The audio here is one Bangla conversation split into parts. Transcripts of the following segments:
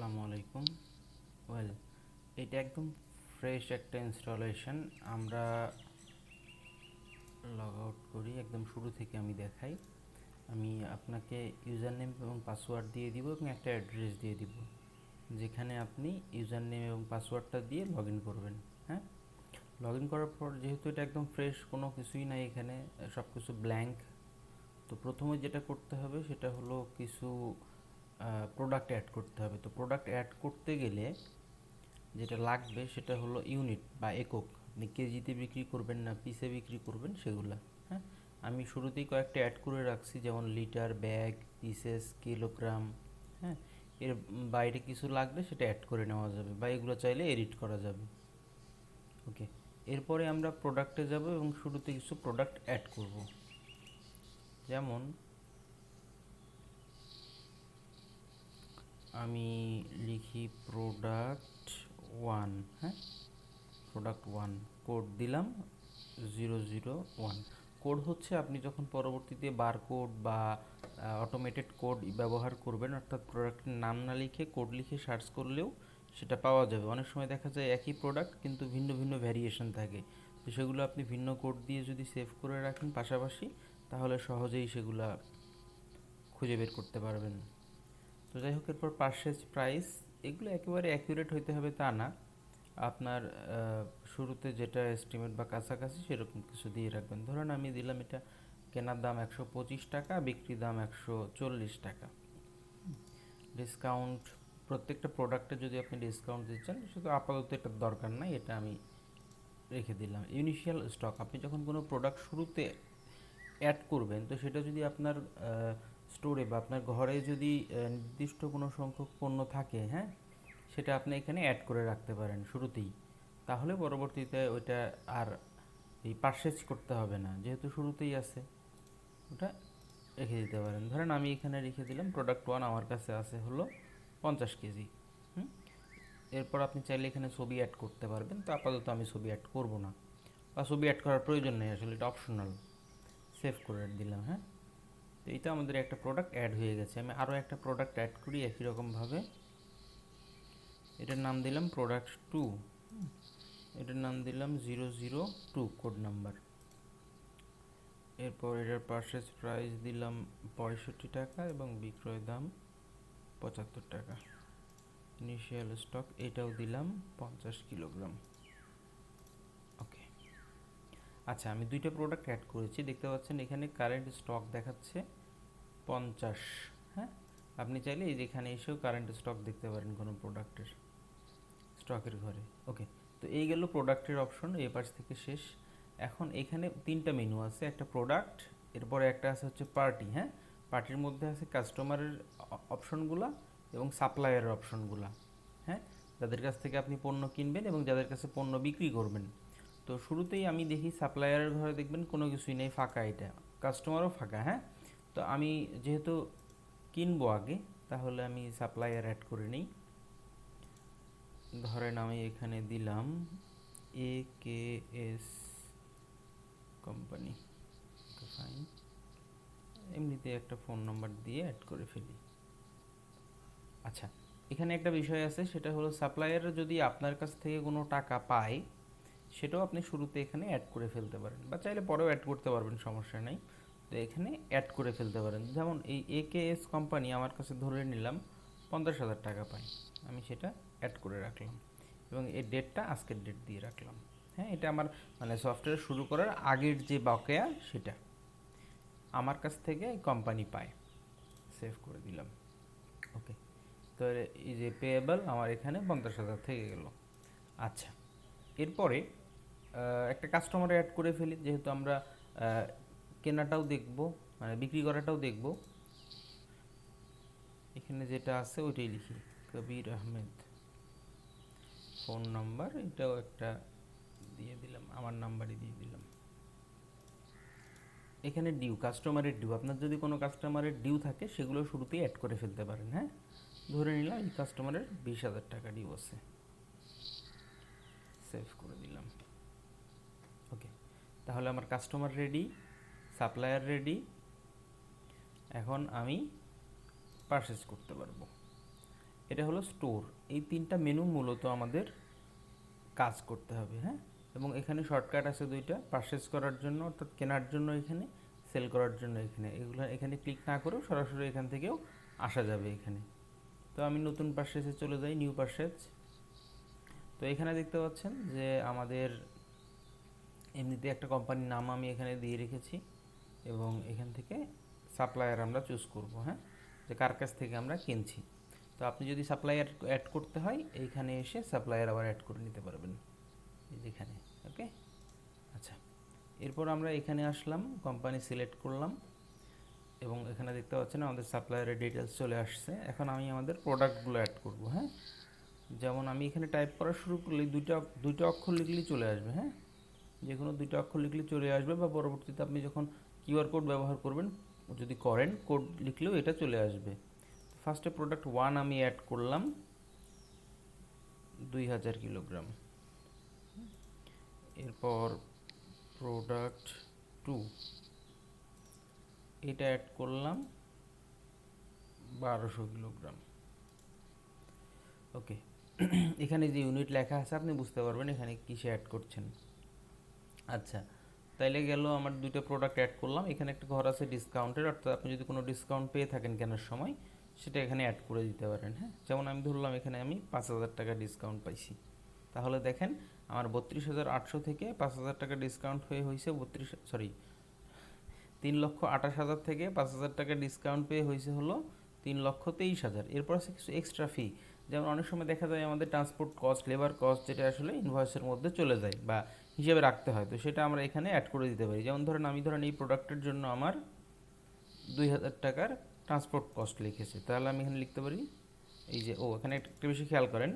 আসসালামু আলাইকুম। ওয়েল, এটা একদম ফ্রেশ একটা ইনস্টলেশন। আমরা লগ আউট করি, একদম শুরু থেকে আমি দেখাই। আমি আপনাকে ইউজার নেম এবং পাসওয়ার্ড দিয়ে দিব এবং একটা অ্যাড্রেস দিয়ে দিব, যেখানে আপনি ইউজার নেম এবং পাসওয়ার্ডটা দিয়ে লগ ইন করবেন। হ্যাঁ, লগ ইন করার পর যেহেতু এটা একদম ফ্রেশ, কোনো কিছুই নাই এখানে, সব কিছু ব্ল্যাঙ্ক। তো প্রথমে যেটা করতে হবে সেটা হলো কিছু প্রোডাক্ট অ্যাড করতে হবে। তো প্রোডাক্ট অ্যাড করতে গেলে যেটা লাগবে সেটা হলো ইউনিট বা একক। আপনি কেজিতে বিক্রি করবেন না পিসে বিক্রি করবেন সেগুলা। হ্যাঁ, আমি শুরুতেই কয়েকটা অ্যাড করে রাখছি, যেমন লিটার, ব্যাগ, পিসেস, কিলোগ্রাম। হ্যাঁ, এর বাইরে কিছু লাগলে সেটা অ্যাড করে নেওয়া যাবে বা এগুলো চাইলে এডিট করা যাবে। ওকে, এরপরে আমরা প্রোডাক্টে যাব এবং শুরুতে কিছু প্রোডাক্ট অ্যাড করব। যেমন আমি লিখি প্রোডাক্ট ওয়ান। হ্যাঁ, প্রোডাক্ট ওয়ান, কোড দিলাম 001। কোড হচ্ছে আপনি যখন পরবর্তীতে বারকোড বা অটোমেটেড কোড ব্যবহার করবেন, অর্থাৎ প্রোডাক্টের নাম না লিখে কোড লিখে সার্চ করলেও সেটা পাওয়া যাবে। অনেক সময় দেখা যায় একই প্রোডাক্ট কিন্তু ভিন্ন ভিন্ন ভ্যারিয়েশন থাকে, তো সেগুলো আপনি ভিন্ন কোড দিয়ে যদি সেভ করে রাখেন পাশাপাশি, তাহলে সহজেই সেগুলা খুঁজে বের করতে পারবেন। তো যাই হোক, এরপর পারচেজ প্রাইস, এগুলো একেবারে অ্যাকুরেট হইতে হবে তা না। আপনার শুরুতে যেটা এস্টিমেট বা কাছাকাছি সেরকম কিছু দিয়ে রাখবেন। ধরুন আমি দিলাম এটা কেনার দাম 125 টাকা, বিক্রি দাম 140 টাকা। ডিসকাউন্ট, প্রত্যেকটা প্রোডাক্টে যদি আপনি ডিসকাউন্ট দিচ্ছেন, শুধু আপাতত এটার দরকার নাই, এটা আমি রেখে দিলাম। ইনিশিয়াল স্টক, আপনি যখন কোনো প্রোডাক্ট শুরুতে অ্যাড করবেন, তো সেটা যদি আপনার স্টোরে বা আপনার ঘরে যদি নির্দিষ্ট কোনো সংখ্যক পণ্য থাকে, হ্যাঁ, সেটা আপনি এখানে অ্যাড করে রাখতে পারেন শুরুতেই। তাহলে পরবর্তীতে ওইটা আর এই পারচেজ করতে হবে না, যেহেতু শুরুতেই আছে, ওটা রেখে দিতে পারেন। ধরেন আমি এখানে রেখে দিলাম প্রোডাক্ট ওয়ান আমার কাছে আছে হলো 50 কেজি। হুম, এরপর আপনি চাইলে এখানে ছবি অ্যাড করতে পারবেন, তো আপাতত আমি ছবি অ্যাড করব না, বা ছবি অ্যাড করার প্রয়োজন নেই, আসলে এটা অপশনাল। সেভ করে দিলাম। হ্যাঁ, তো এইটা আমাদের একটা প্রোডাক্ট অ্যাড হয়ে গেছে। আমি আরও একটা প্রোডাক্ট অ্যাড করি একই রকমভাবে। এটার নাম দিলাম প্রোডাক্ট টু। এটার নাম দিলাম 002 কোড নাম্বার। এরপর এটার পারচেজ প্রাইস দিলাম 65 টাকা এবং বিক্রয় দাম 75 টাকা। ইনিশিয়াল স্টক এটাও দিলাম 50 কিলোগ্রাম। ওকে, আচ্ছা, আমি দুইটা প্রোডাক্ট অ্যাড করেছি, দেখতে পাচ্ছেন এখানে কারেন্ট স্টক দেখাচ্ছে 50। হ্যাঁ, আপনি চাইলে এই যেখানে এসেও কারেন্ট স্টক দেখতে পারেন কোনো প্রোডাক্টের স্টকের ঘরে। ওকে, তো এই গেল প্রোডাক্টের অপশন, এই পাশ থেকে শেষ। এখন এখানে তিনটা মেনু আছে, একটা প্রোডাক্ট, এরপরে একটা আছে হচ্ছে পার্টি। হ্যাঁ, পার্টির মধ্যে আছে কাস্টমারের অপশনগুলা এবং সাপ্লায়ারের অপশনগুলা। হ্যাঁ, যাদের কাছ থেকে আপনি পণ্য কিনবেন এবং যাদের কাছে পণ্য বিক্রি করবেন। তো শুরুতেই আমি দেখি সাপ্লায়ারের ঘরে দেখবেন কোনো কিছুই নেই, ফাঁকা, এটা কাস্টমারও ফাঁকা। হ্যাঁ, তো আমি যেহেতু কিনবো আগে, তাহলে আমি সাপ্লায়ার অ্যাড করে নিই। ধরেন আমি এখানে দিলাম AKS কোম্পানি, ফাইন, এমনিতে একটা ফোন নাম্বার দিয়ে অ্যাড করে ফেলি। আচ্ছা, এখানে একটা বিষয় আছে, সেটা হলো সাপ্লায়ার যদি আপনার কাছ থেকে কোনো টাকা পায়, সেটাও আপনি শুরুতে এখানে অ্যাড করে ফেলতে পারেন, বা চাইলে পরেও অ্যাড করতে পারবেন, সমস্যা নেই। তো এখানে অ্যাড করে ফেলতে পারেন। যেমন এই AKS কোম্পানি আমার কাছে ধরে নিলাম 50,000 টাকা পায়, আমি সেটা অ্যাড করে রাখলাম এবং এই ডেটটা আজকের ডেট দিয়ে রাখলাম। হ্যাঁ, এটা আমার মানে সফটওয়্যার শুরু করার আগের যে বকেয়া সেটা আমার কাছ থেকে কোম্পানি পায়। সেভ করে দিলাম। ওকে, তো এই যে পেয়েবল আমার এখানে 50,000 থেকে গেল। আচ্ছা, এরপরে একটা কাস্টমার অ্যাড করে ফেলি, যেহেতু আমরা কেনাটাও দেখব, মানে বিক্রি করাটাও দেখব। এখানে যেটা আছে ওইটাই লিখি, কবির আহমেদ, ফোন নাম্বার এটাও একটা দিয়ে দিলাম, আমার নাম্বারই দিয়ে দিলাম। এখানে ডিউ, কাস্টমারের ডিউ, আপনার যদি কোনো কাস্টমারের ডিউ থাকে সেগুলো শুরুতেই অ্যাড করে ফেলতে পারেন। হ্যাঁ, ধরে নিলাম এই কাস্টমারের 20,000 টাকা ডিউ আছে, সেভ করে দিলাম। ওকে, তাহলে আমার কাস্টমার রেডি, সাপ্লায়ার রেডি, এখন আমি পারচেজ করতে পারবো। এটা হলো স্টোর। এই তিনটা মেনু মূলত আমাদের কাজ করতে হবে, হ্যাঁ। এবং এখানে শর্টকাট আছে দুইটা, পারচেস করার জন্য অর্থাৎ কেনার জন্য এখানে, সেল করার জন্য এখানে। এগুলো এখানে ক্লিক না করেও সরাসরি এখান থেকেও আসা যাবে এখানে। তো আমি নতুন পারচেসে চলে যাই, নিউ পারচেস। তো এখানে দেখতে পাচ্ছেন যে আমাদের এমনিতে একটা কোম্পানির নাম আমি এখানে দিয়ে রেখেছি, এবং এখান থেকে সাপ্লায়ার আমরা চুজ করব, হ্যাঁ, যে কার কাছ থেকে আমরা কিনছি। তো আপনি যদি সাপ্লায়ার অ্যাড করতে হয় এইখানে এসে সাপ্লায়ার আবার অ্যাড করে নিতে পারবেন এই যেখানে। ওকে, আচ্ছা। এরপর আমরা এখানে আসলাম, কোম্পানি সিলেক্ট করলাম, এবং এখানে দেখতে পাচ্ছেন আমাদের সাপ্লায়ারের ডিটেলস চলে আসছে। এখন আমি আমাদের প্রোডাক্টগুলো অ্যাড করব, হ্যাঁ। যেমন আমি এখানে টাইপ করা শুরু করলে দুইটা অক্ষর লিখলেই চলে আসবে, হ্যাঁ, যে কোনো দুইটা অক্ষর লিখলে চলে আসবে, বা পরবর্তীতে আপনি যখন কিউআর কোড ব্যবহার করবেন, যদি করেন, কোড লিখলেও এটা চলে আসবে। ফার্স্টে প্রোডাক্ট 1 আমি অ্যাড করলাম 2000 কিলোগ্রাম। এরপর প্রোডাক্ট 2 এটা অ্যাড করলাম 1200 কিলোগ্রাম। ওকে, এখানে যে ইউনিট লেখা আছে আপনি বুঝতে পারবেন এখানে কিসে অ্যাড করছেন। আচ্ছা, তাইলে গেল আমার দুইটা প্রোডাক্ট অ্যাড করলাম। এখানে একটা ঘর আছে ডিসকাউন্টের, অর্থাৎ আপনি যদি কোনো ডিসকাউন্ট পেয়ে থাকেন কেনার সময় সেটা এখানে অ্যাড করে দিতে পারেন, হ্যাঁ। যেমন আমি ধরলাম এখানে আমি 5000 টাকা ডিসকাউন্ট পাইছি, তাহলে দেখেন আমার 32,800 থেকে 5000 টাকা ডিসকাউন্ট হয়েছে 3,28,000 থেকে 5,000 টাকা ডিসকাউন্ট পেয়ে হয়েছে হলো 3,23,000। এরপর আছে কিছু এক্সট্রা ফি, যেমন অনেক সময় দেখা যায় আমাদের ট্রান্সপোর্ট কস্ট, লেবার কস্ট, যেটা আসলে ইনভয়েসের মধ্যে চলে যায় বা হিসেবে রাখতে হয়, তো সেটা আমরা এখানে অ্যাড করে দিতে পারি। যেমন ধরেন এই প্রোডাক্টের জন্য আমার 2,000 টাকার ট্রান্সপোর্ট কস্ট লিখেছে, তাহলে আমি এখানে লিখতে পারি এই যে, এখানে একটা বেশি খেয়াল করেন,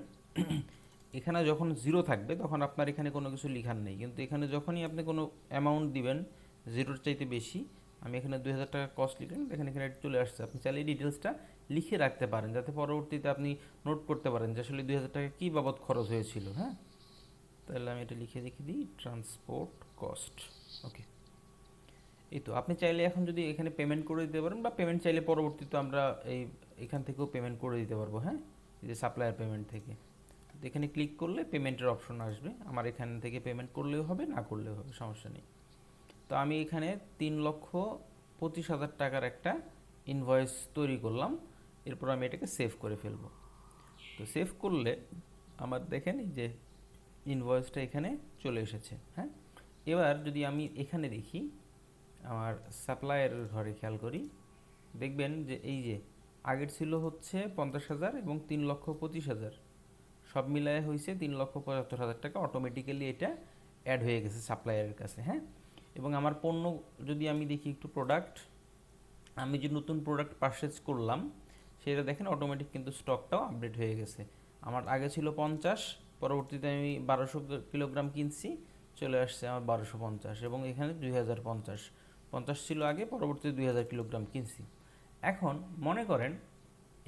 এখানে যখন জিরো থাকবে তখন আপনার এখানে কোনো কিছু লিখার নেই, কিন্তু এখানে যখনই আপনি কোনো অ্যামাউন্ট দিবেন জিরোর চাইতে বেশি, আমি এখানে 2,000 টাকা কস্ট লিখলেন, দেখেন এখানে চলে আসছে। আপনি চাইলে এই ডিটেলসটা লিখে রাখতে পারেন, যাতে পরবর্তীতে আপনি নোট করতে পারেন যে আসলে 2,000 টাকা কী বাবদ খরচ হয়েছিল, হ্যাঁ। তাহলে আমি এটা লিখে দিই ট্রান্সপোর্ট কস্ট। ওকে, এই তো আপনি চাইলে এখন যদি এখানে পেমেন্ট করে দিতে পারেন, বা পেমেন্ট চাইলে পরবর্তীতে আমরা এখান থেকেও পেমেন্ট করে দিতে পারবো, হ্যাঁ, এই যে সাপ্লায়ার পেমেন্ট থেকে। এখানে ক্লিক করলে পেমেন্টের অপশন আসবে, আমার এখান থেকে পেমেন্ট করলেও হবে, না করলেও হবে, সমস্যা নেই। তো আমি এখানে 3,25,000 টাকার একটা ইনভয়েস তৈরি করলাম। এরপর আমি এটাকে সেভ করে ফেলবো। তো সেভ করলে আমার দেখেন এই যে ইনভয়েসটা এখানে চলে এসেছে, হ্যাঁ। এবার যদি আমি এখানে দেখি আমার সাপ্লায়ারের ঘরে খেয়াল করি, দেখবেন যে এই যে আগের ছিল হচ্ছে 50,000 এবং 3,25,000, সব মিলায় হয়েছে 3,75,000 টাকা। অটোমেটিক্যালি এটা অ্যাড হয়ে গেছে সাপ্লায়ারের কাছে, হ্যাঁ। এবং আমার পণ্য যদি আমি দেখি একটু প্রোডাক্ট, আমি যে নতুন প্রোডাক্ট পারচেজ করলাম সেটা দেখেন অটোমেটিক কিন্তু স্টকটাও আপডেট হয়ে গেছে। আমার আগে ছিল 50, পরবর্তীতে আমি 1200 কিলোগ্রাম কিনছি, চলে আসছে আমার 1250, এবং এখানে 2050, 50 ছিল আগে, পরবর্তীতে 2000 কিলোগ্রাম কিনছি। এখন মনে করেন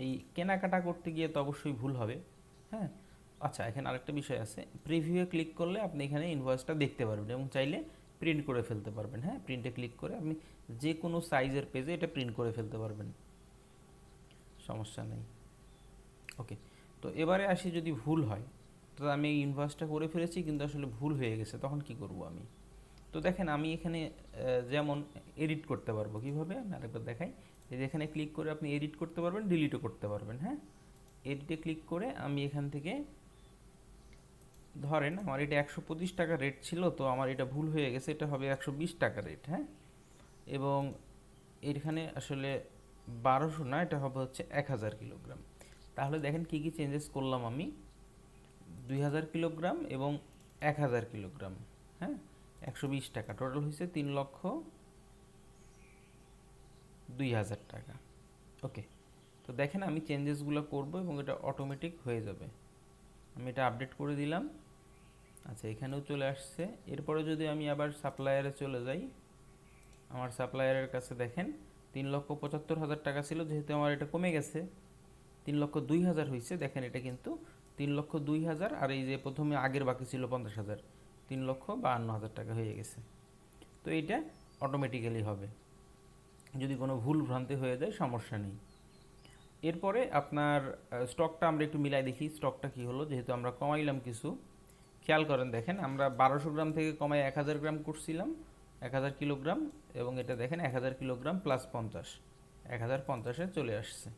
এই কেনাকাটা করতে গিয়ে তো অবশ্যই ভুল হবে, হ্যাঁ। আচ্ছা, এখানে আরেকটা বিষয় আছে, প্রিভিউয়ে ক্লিক করলে আপনি এখানে ইনভয়েসটা দেখতে পারবেন এবং চাইলে প্রিন্ট করে ফেলতে পারবেন, হ্যাঁ। প্রিন্টে ক্লিক করে আপনি যে কোনো সাইজের পেজে এটা প্রিন্ট করে ফেলতে পারবেন, সমস্যা নেই। ওকে, তো এবারে আসি যদি ভুল হয়, তো আমি এই ইনভয়েসটা করে ফেলেছি কিন্তু আসলে ভুল হয়ে গেছে, তখন কি করব আমি? তো দেখেন আমি এখানে যেমন এডিট করতে পারবো, কীভাবে আমি আরেকবার দেখাই। এই যে এখানে ক্লিক করে আপনি এডিট করতে পারবেন, ডিলিটও করতে পারবেন, হ্যাঁ। এডিটে ক্লিক করে আমি এখান থেকে ধরেন আমার এটা 125 টাকা রেট ছিল, তো আমার এটা ভুল হয়ে গেছে, এটা হবে 120 টাকা রেট, হ্যাঁ। এবং এখানে আসলে 1200 না, এটা হবে হচ্ছে 1000 কিলোগ্রাম। তাহলে দেখেন কী কী চেঞ্জেস করলাম আমি, 2000 কিলোগ্রাম এবং 1000 কিলোগ্রাম, হ্যাঁ, 120 টাকা, টোটাল হয়েছে 3,02,000 টাকা। ওকে, তো দেখেন আমি চেঞ্জেসগুলো করব এবং এটা অটোমেটিক হয়ে যাবে। আমি এটা আপডেট করে দিলাম। আচ্ছা, এখানেও চলে আসছে। এরপরে যদি আমি আবার সাপ্লায়ারে চলে যাই, আমার সাপ্লায়ারের কাছে দেখেন 3,75,000 টাকা ছিল, যেহেতু আমার এটা কমে গেছে 3,02,000 হয়েছে, দেখেন এটা কিন্তু 3,02,000, আর এই যে প্রথমে আগের বাকি ছিল 50,000, 3,52,000 টাকা হয়ে গেছে। তো এইটা অটোমেটিক্যালি হবে, যদি কোনো ভুল ভ্রান্তি হয়ে যায় সমস্যা নেই। এরপরে আপনার স্টকটা আমরা একটু মিলাই দেখি স্টকটা কি হলো, যেহেতু আমরা কমাইলাম কিছু। খেয়াল করেন, দেখেন আমরা 1200 গ্রাম থেকে কমাই 1000 গ্রাম করছিলাম, 1000 কিলোগ্রাম, এবং এটা দেখেন 1000 কিলোগ্রাম প্লাস 50, 1050-এ চলে আসছে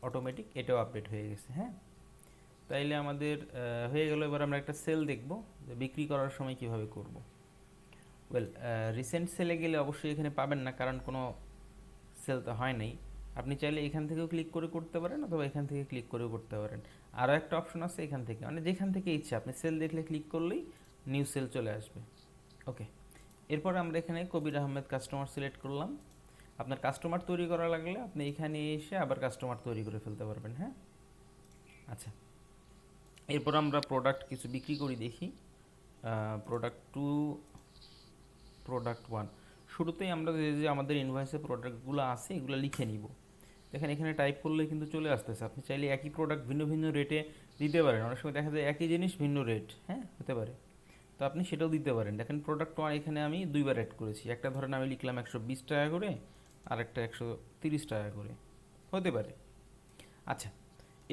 অটোমেটিক, এটাও আপডেট হয়ে গেছে। হ্যাঁ, তাইলে আমাদের হয়ে গেল। এবার আমরা একটা সেল দেখব যে বিক্রি করার সময় কিভাবে করব। ওয়েল, রিসেন্ট সেলে গেলে অবশ্যই এখানে পাবেন না, কারণ কোনো সেল তো হয় নাই। আপনি চাইলে এখান থেকেও ক্লিক করে করতে পারেন, অথবা এখান থেকে ক্লিক করেও করতে পারেন। আরও একটা অপশন আছে এখান থেকে, মানে যেখান থেকে ইচ্ছা আপনি সেল দেখলে ক্লিক করলেই নিউ সেল চলে আসবে। ওকে, এরপর আমরা এখানে কবির আহমেদ কাস্টমার সিলেক্ট করলাম। আপনার কাস্টমার তৈরি করা লাগলে আপনি এখানে এসে আবার কাস্টমার তৈরি করে ফেলতে পারবেন। হ্যাঁ, আচ্ছা, এরপর আমরা প্রোডাক্ট কিছু বিক্রি করি দেখি। Product two, product one. শুরুতেই আমরা যে আমাদের ইনভয়েসে প্রোডাক্টগুলো আছে এগুলো লিখে নিব। দেখেন এখানে টাইপ করলে কিন্তু চলে আসতেছে। আপনি চাইলে একই প্রোডাক্ট ভিন্ন ভিন্ন রেটে দিতে পারেন, অনেক সময় দেখা যায় একই জিনিস ভিন্ন রেট, হ্যাঁ, হতে পারে, তো আপনি সেটাও দিতে পারেন। দেখেন প্রোডাক্ট ওয়ান এখানে আমি দুইবার অ্যাড করেছি, একটা ধরেন আমি লিখলাম 120 টাকা করে, আর একটা 130 টাকা করে, হতে পারে। আচ্ছা,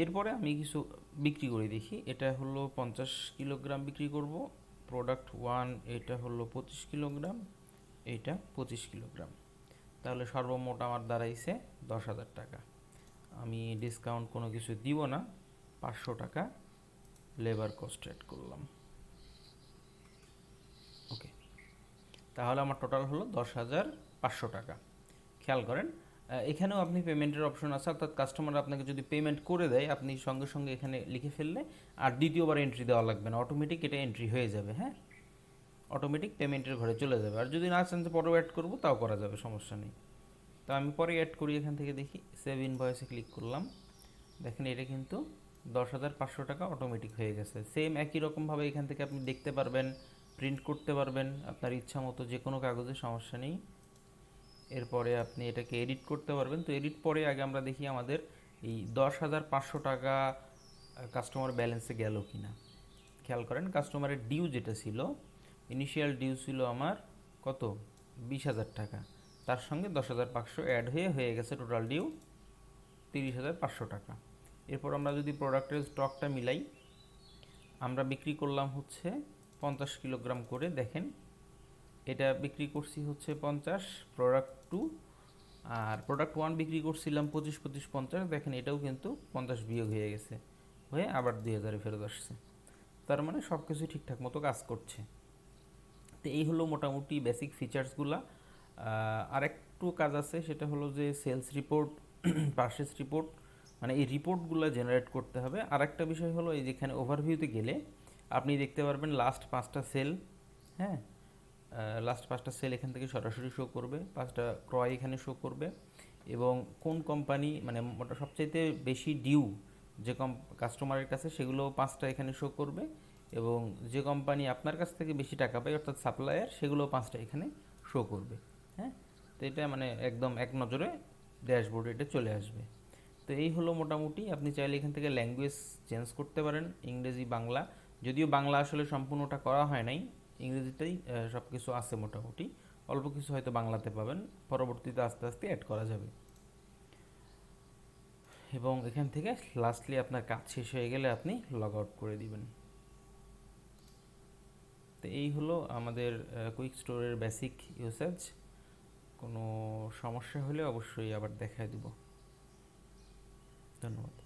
এরপরে আমি কিছু বিক্রি করে দেখি। এটা হলো 50 কিলোগ্রাম বিক্রি করব, প্রোডাক্ট ওয়ান এটা হলো 25 কিলোগ্রাম, এইটা 25 কিলোগ্রাম। তাহলে সর্বমোট আমার দাঁড়াইছে 10,000 টাকা। আমি ডিসকাউন্ট কোনো কিছু দিব না, 500 টাকা লেবার কস্ট অ্যাড করলাম। ওকে, তাহলে আমার টোটাল হলো 10,500 টাকা। খেয়াল করেন, এখানেও আপনি পেমেন্টের অপশন আছে, অর্থাৎ কাস্টমার আপনাকে যদি পেমেন্ট করে দেয় আপনি সঙ্গে সঙ্গে এখানে লিখে ফেললে আর দ্বিতীয়বার এন্ট্রি দেওয়া লাগবে না, অটোমেটিক এটা এন্ট্রি হয়ে যাবে। হ্যাঁ, অটোমেটিক পেমেন্টের ঘরে চলে যাবে। আর যদি না চান যে পরেও অ্যাড করবো তাও করা যাবে, সমস্যা নেই। তো আমি পরে অ্যাড করি, এখান থেকে দেখি সেভ ইনভয়েসে ক্লিক করলাম। দেখেন এটা কিন্তু 10,500 টাকা অটোমেটিক হয়ে গেছে। সেম একই রকমভাবে এখান থেকে আপনি দেখতে পারবেন, প্রিন্ট করতে পারবেন আপনার ইচ্ছা মতো যে কোনো কাগজে, সমস্যা নেই। এরপরে আপনি এটাকে এডিট করতে পারবেন। তো এডিট পরে আগে আমরা দেখি আমাদের এই 10,500 টাকা কাস্টমার ব্যালেন্সে গেল কি না। খেয়াল করেন কাস্টমারের ডিউ যেটা ছিল, ইনিশিয়াল ডিউ ছিল আমার কত, 20,000 টাকা, তার সঙ্গে 10,500 অ্যাড হয়ে গেছে টোটাল ডিউ 30,500 টাকা। এরপর আমরা যদি প্রোডাক্টের স্টকটা মিলাই, আমরা বিক্রি করলাম হচ্ছে 50 কিলোগ্রাম করে। দেখেন এটা বিক্রি করছি হচ্ছে 50, product to, R product one বিক্রি করছিলাম 25-25-50। দেখেন এটাও কিন্তু 50 বিয়োগ হয়ে গেছে, হয়ে আবার 2,000-এ ফেরত আসছে। তার মানে সব কিছু ঠিকঠাক মতো কাজ করছে। তো এই হলো মোটামুটি বেসিক ফিচার্সগুলা। আর একটু কাজ আছে, সেটা হলো যে সেলস রিপোর্ট, পারচেস রিপোর্ট, মানে এই রিপোর্টগুলো জেনারেট করতে হবে। আর একটা বিষয় হলো এই যেখানে ওভারভিউতে গেলে আপনি দেখতে পারবেন লাস্ট 5টা সেল। হ্যাঁ, লাস্ট 5টা সেল এখান থেকে সরাসরি শো করবে, 5টা ক্রয় এখানে শো করবে, এবং কোন কোম্পানি মানে সবচাইতে বেশি ডিউ যে কাস্টমারের কাছে সেগুলো 5টা এখানে শো করবে, এবং যে কোম্পানি আপনার কাছ থেকে বেশি টাকা পায় অর্থাৎ সাপ্লায়ার, সেগুলো 5টা এখানে শো করবে। হ্যাঁ, তো এটা মানে একদম এক নজরে ড্যাশবোর্ডে এটা চলে আসবে। তো এই হলো মোটামুটি। আপনি চাইলে এখান থেকে ল্যাঙ্গুয়েজ চেঞ্জ করতে পারেন, ইংরেজি, বাংলা, যদিও বাংলা আসলে সম্পূর্ণটা করা হয় নাই, ইংরেজিতেই সব কিছু আছে মোটামুটি, অল্প কিছু হয়তো বাংলাতে পাবেন, পরবর্তীতে আস্তে আস্তে অ্যাড করা যাবে। এবং এখান থেকে লাস্টলি আপনার কাজ শেষ হয়ে গেলে আপনি লগ আউট করে দিবেন। তো এই হলো আমাদের কুইক স্টোরের বেসিক ইউসেজ। কোনো সমস্যা হলে অবশ্যই আবার দেখায় দিব। ধন্যবাদ।